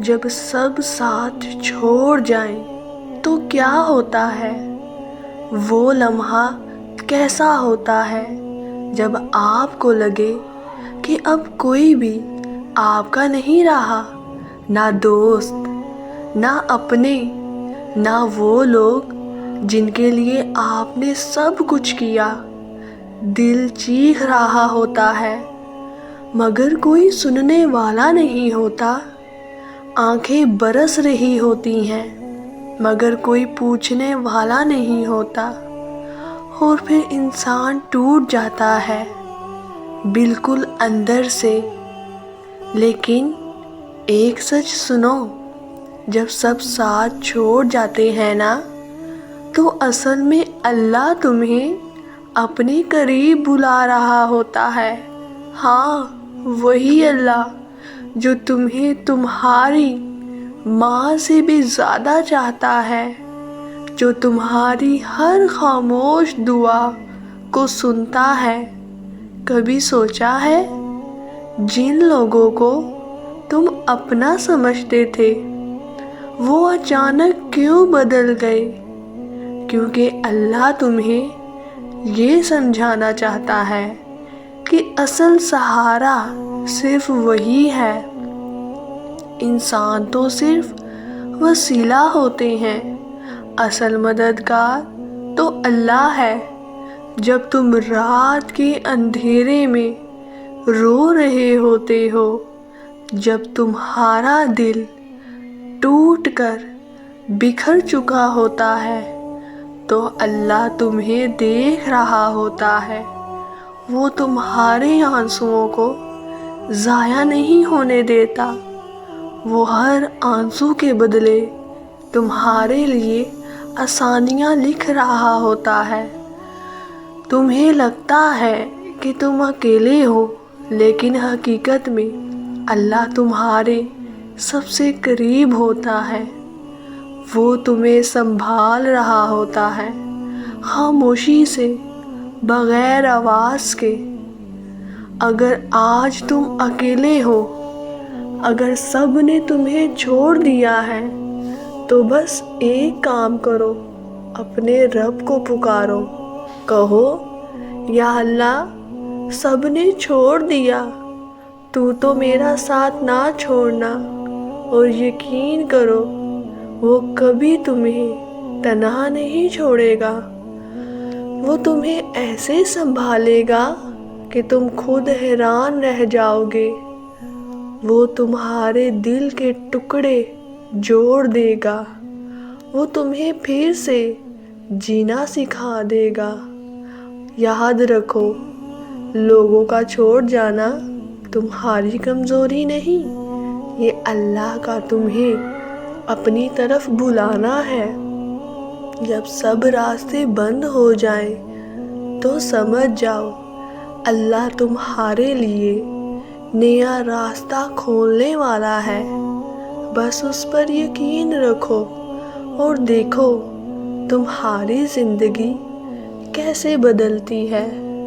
جب سب ساتھ چھوڑ جائیں تو کیا ہوتا ہے؟ وہ لمحہ کیسا ہوتا ہے جب آپ کو لگے کہ اب کوئی بھی آپ کا نہیں رہا، نہ دوست، نہ اپنے، نہ وہ لوگ جن کے لیے آپ نے سب کچھ کیا۔ دل چیخ رہا ہوتا ہے مگر کوئی سننے والا نہیں ہوتا، آنکھیں برس رہی ہوتی ہیں مگر کوئی پوچھنے والا نہیں ہوتا، اور پھر انسان ٹوٹ جاتا ہے بالکل اندر سے۔ لیکن ایک سچ سنو، جب سب ساتھ چھوڑ جاتے ہیں نا، تو اصل میں اللہ تمہیں اپنے قریب بلا رہا ہوتا ہے۔ ہاں، وہی اللہ جو تمہیں تمہاری ماں سے بھی زیادہ چاہتا ہے، جو تمہاری ہر خاموش دعا کو سنتا ہے۔ کبھی سوچا ہے جن لوگوں کو تم اپنا سمجھتے تھے وہ اچانک کیوں بدل گئے؟ کیونکہ اللہ تمہیں یہ سمجھانا چاہتا ہے کہ اصل سہارا صرف وہی ہے۔ انسان تو صرف وسیلہ ہوتے ہیں، اصل مددگار تو اللہ ہے۔ جب تم رات کے اندھیرے میں رو رہے ہوتے ہو، جب تمہارا دل ٹوٹ کر بکھر چکا ہوتا ہے، تو اللہ تمہیں دیکھ رہا ہوتا ہے۔ وہ تمہارے آنسوؤں کو ضائع نہیں ہونے دیتا، وہ ہر آنسو کے بدلے تمہارے لیے آسانیاں لکھ رہا ہوتا ہے۔ تمہیں لگتا ہے کہ تم اکیلے ہو، لیکن حقیقت میں اللہ تمہارے سب سے قریب ہوتا ہے۔ وہ تمہیں سنبھال رہا ہوتا ہے، خاموشی سے، بغیر آواز کے۔ اگر آج تم اکیلے ہو، اگر سب نے تمہیں چھوڑ دیا ہے، تو بس ایک کام کرو، اپنے رب کو پکارو۔ کہو، یا اللہ، سب نے چھوڑ دیا، تو میرا ساتھ نہ چھوڑنا، اور یقین کرو وہ کبھی تمہیں تنہا نہیں چھوڑے گا۔ وہ تمہیں ایسے سنبھالے گا کہ تم خود حیران رہ جاؤ گے۔ وہ تمہارے دل کے ٹکڑے جوڑ دے گا، وہ تمہیں پھر سے جینا سکھا دے گا۔ یاد رکھو، لوگوں کا چھوڑ جانا تمہاری کمزوری نہیں، یہ اللہ کا تمہیں اپنی طرف بلانا ہے۔ جب سب راستے بند ہو جائیں تو سمجھ جاؤ اللہ تمہارے لیے نیا راستہ کھولنے والا ہے۔ بس اس پر یقین رکھو اور دیکھو تمہاری زندگی کیسے بدلتی ہے۔